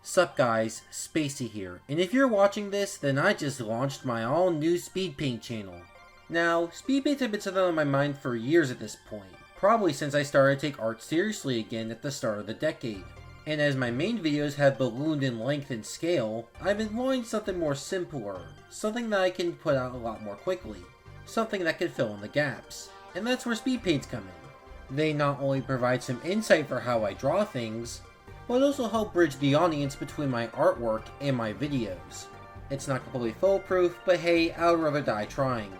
Sup guys, Spacey here, and if you're watching this, then I just launched my all new Speedpaint channel. Now, Speedpaints have been something on my mind for years at this point, probably since I started to take art seriously again at the start of the decade. And as my main videos have ballooned in length and scale, I've been wanting something more simpler, something that I can put out a lot more quickly, something that can fill in the gaps, and that's where Speedpaints come in. They not only provide some insight for how I draw things, but also help bridge the audience between my artwork and my videos. It's not completely foolproof, but hey, I would rather die trying.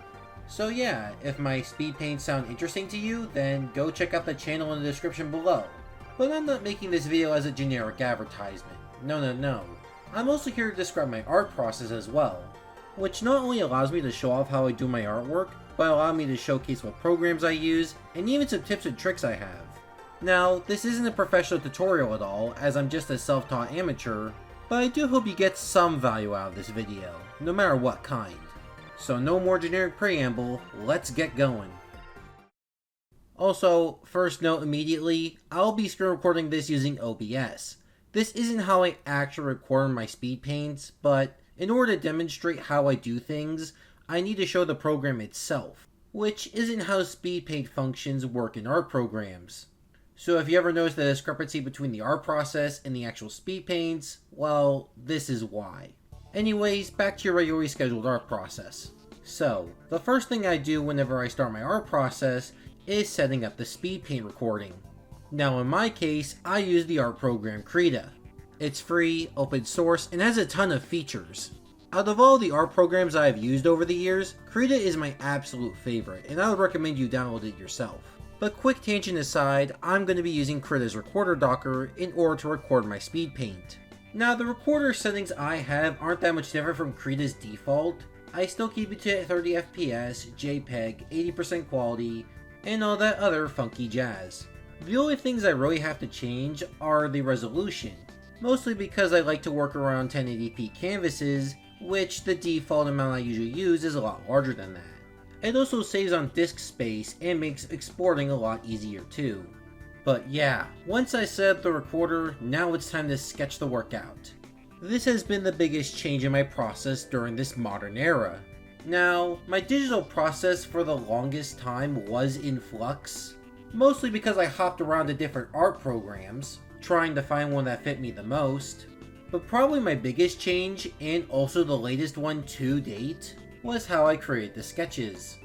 So yeah, if my speed paints sound interesting to you, then go check out the channel in the description below. But I'm not making this video as a generic advertisement. No. I'm also here to describe my art process as well, which not only allows me to show off how I do my artwork, but allow me to showcase what programs I use, and even some tips and tricks I have. Now, this isn't a professional tutorial at all, as I'm just a self-taught amateur, but I do hope you get some value out of this video, no matter what kind. So no more generic preamble, let's get going. Also, first note immediately, I'll be screen recording this using OBS. This isn't how I actually record my speed paints, but in order to demonstrate how I do things, I need to show the program itself, which isn't how speed paint functions work in art programs. So if you ever notice the discrepancy between the art process and the actual speed paints, well, this is why. Anyways, back to your regularly scheduled art process. So, the first thing I do whenever I start my art process is setting up the speed paint recording. Now in my case, I use the art program Krita. It's free, open source, and has a ton of features. Out of all the art programs I have used over the years, Krita is my absolute favorite, and I would recommend you download it yourself. But quick tangent aside, I'm going to be using Krita's recorder docker in order to record my speed paint. Now the recorder settings I have aren't that much different from Krita's default. I still keep it to 30 FPS, JPEG, 80% quality, and all that other funky jazz. The only things I really have to change are the resolution, mostly because I like to work around 1080p canvases, which the default amount I usually use is a lot larger than that. It also saves on disk space and makes exporting a lot easier too. But yeah, once I set up the recorder, now it's time to sketch the work out. This has been the biggest change in my process during this modern era. Now, my digital process for the longest time was in flux, mostly because I hopped around to different art programs, trying to find one that fit me the most. But probably my biggest change, and also the latest one to date, was how I created the sketches.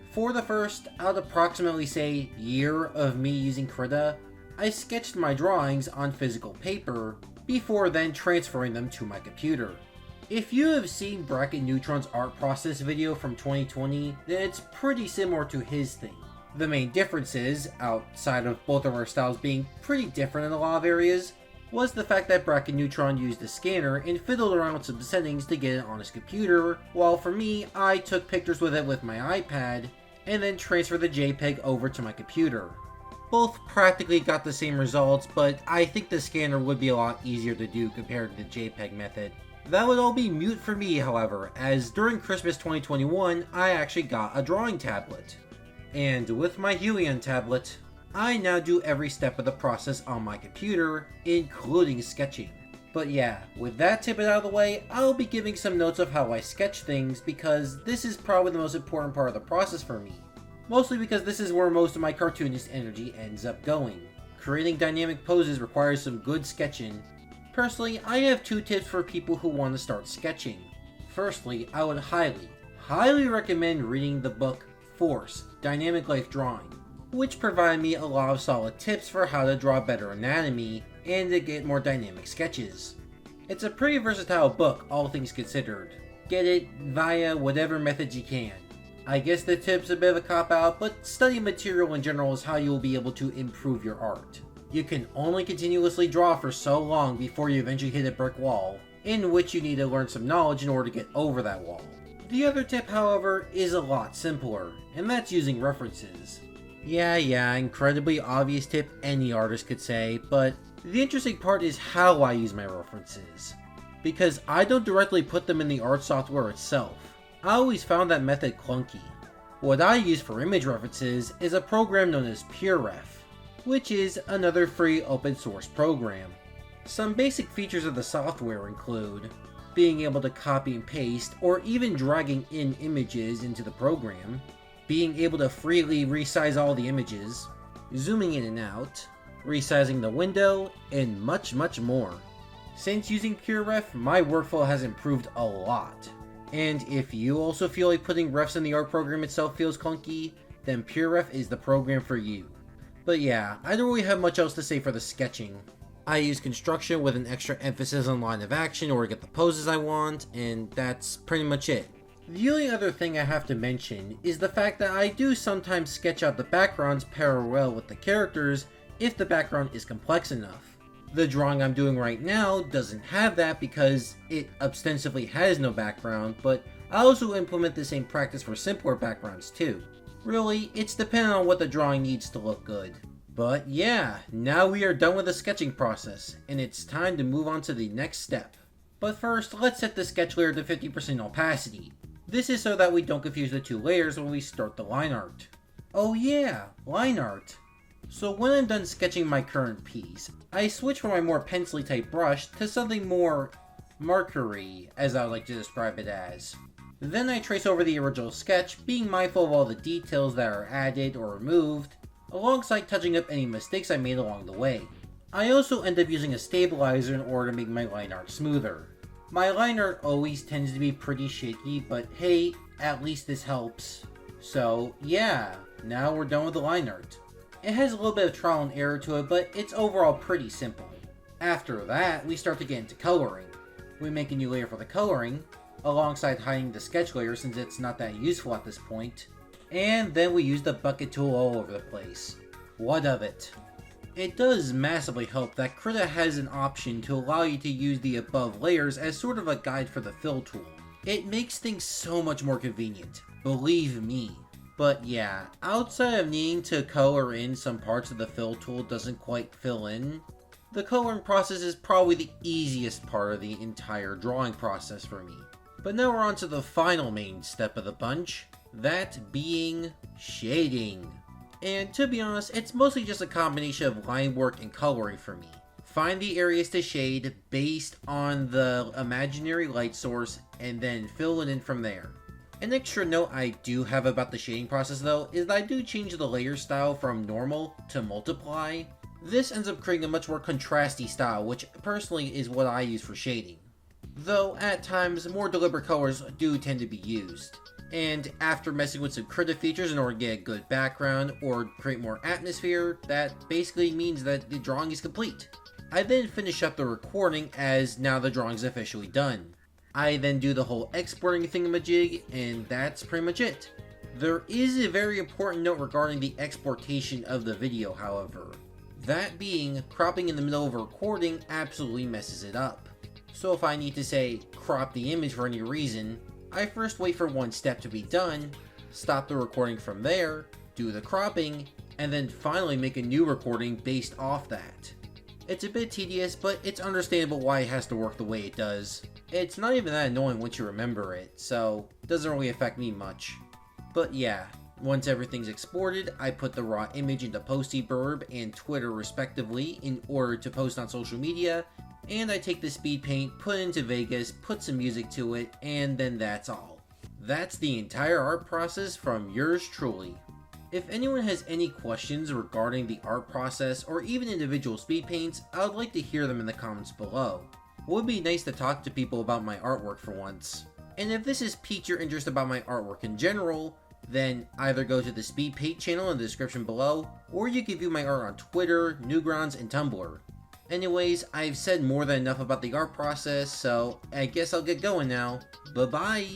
For the first, I'd approximately say, year of me using Krita, I sketched my drawings on physical paper, before then transferring them to my computer. If you have seen Bracket Neutron's art process video from 2020, then it's pretty similar to his thing. The main difference is, outside of both of our styles being pretty different in a lot of areas, was the fact that Bracket Neutron used a scanner and fiddled around with some settings to get it on his computer, while for me, I took pictures with it with my iPad, and then transferred the JPEG over to my computer. Both practically got the same results, but I think the scanner would be a lot easier to do compared to the JPEG method. That would all be mute for me, however, as during Christmas 2021, I actually got a drawing tablet. And with my Huion tablet, I now do every step of the process on my computer, including sketching. But yeah, with that tip out of the way, I'll be giving some notes of how I sketch things because this is probably the most important part of the process for me. Mostly because this is where most of my cartoonist energy ends up going. Creating dynamic poses requires some good sketching. Personally, I have two tips for people who want to start sketching. Firstly, I would highly recommend reading the book Force, Dynamic Life Drawing, which provided me a lot of solid tips for how to draw better anatomy and to get more dynamic sketches. It's a pretty versatile book, all things considered. Get it via whatever methods you can. I guess the tip's a bit of a cop-out, but study material in general is how you will be able to improve your art. You can only continuously draw for so long before you eventually hit a brick wall, in which you need to learn some knowledge in order to get over that wall. The other tip, however, is a lot simpler, and that's using references. Yeah, incredibly obvious tip any artist could say, but the interesting part is how I use my references. Because I don't directly put them in the art software itself. I always found that method clunky. What I use for image references is a program known as PureRef, which is another free open source program. Some basic features of the software include being able to copy and paste or even dragging in images into the program, being able to freely resize all the images, zooming in and out, resizing the window, and much more. Since using PureRef, my workflow has improved a lot. And if you also feel like putting refs in the art program itself feels clunky, then PureRef is the program for you. But yeah, I don't really have much else to say for the sketching. I use construction with an extra emphasis on line of action or get the poses I want, and that's pretty much it. The only other thing I have to mention is the fact that I do sometimes sketch out the backgrounds parallel with the characters if the background is complex enough. The drawing I'm doing right now doesn't have that because it ostensibly has no background, but I also implement the same practice for simpler backgrounds too. Really, it's dependent on what the drawing needs to look good. But yeah, now we are done with the sketching process, and it's time to move on to the next step. But first, let's set the sketch layer to 50% opacity. This is so that we don't confuse the two layers when we start the line art. Oh yeah, line art. So when I'm done sketching my current piece, I switch from my more pencil-y type brush to something more markery, as I would like to describe it as. Then I trace over the original sketch, being mindful of all the details that are added or removed, alongside touching up any mistakes I made along the way. I also end up using a stabilizer in order to make my line art smoother. My line art always tends to be pretty shaky, but hey, at least this helps. So yeah, now we're done with the line art. It has a little bit of trial and error to it, but it's overall pretty simple. After that, we start to get into coloring. We make a new layer for the coloring, alongside hiding the sketch layer since it's not that useful at this point. And then we use the bucket tool all over the place. What of it? It does massively help that Krita has an option to allow you to use the above layers as sort of a guide for the fill tool. It makes things so much more convenient, believe me. But yeah, outside of needing to color in some parts of the fill tool doesn't quite fill in, the coloring process is probably the easiest part of the entire drawing process for me. But now we're on to the final main step of the bunch. That being shading. And to be honest, it's mostly just a combination of line work and coloring for me. Find the areas to shade based on the imaginary light source and then fill it in from there. An extra note I do have about the shading process though is that I do change the layer style from normal to multiply. This ends up creating a much more contrasty style, which personally is what I use for shading. Though at times more deliberate colors do tend to be used. And after messing with some Krita features in order to get a good background or create more atmosphere, that basically means that the drawing is complete. I then finish up the recording as now the drawing is officially done. I then do the whole exporting thingamajig, and that's pretty much it. There is a very important note regarding the exportation of the video, however. That being, cropping in the middle of a recording absolutely messes it up. So if I need to say, crop the image for any reason, I first wait for one step to be done, stop the recording from there, do the cropping, and then finally make a new recording based off that. It's a bit tedious, but it's understandable why it has to work the way it does. It's not even that annoying once you remember it, so it doesn't really affect me much. But yeah, once everything's exported, I put the raw image into Postyburb and Twitter respectively in order to post on social media, and I take the speed paint, put it into Vegas, put some music to it, and then that's all. That's the entire art process from yours truly. If anyone has any questions regarding the art process or even individual speed paints, I would like to hear them in the comments below. It would be nice to talk to people about my artwork for once. And if this has piqued your interest about my artwork in general, then either go to the Speedpaint channel in the description below, or you can view my art on Twitter, Newgrounds, and Tumblr. Anyways, I've said more than enough about the art process, so I guess I'll get going now. Bye-bye!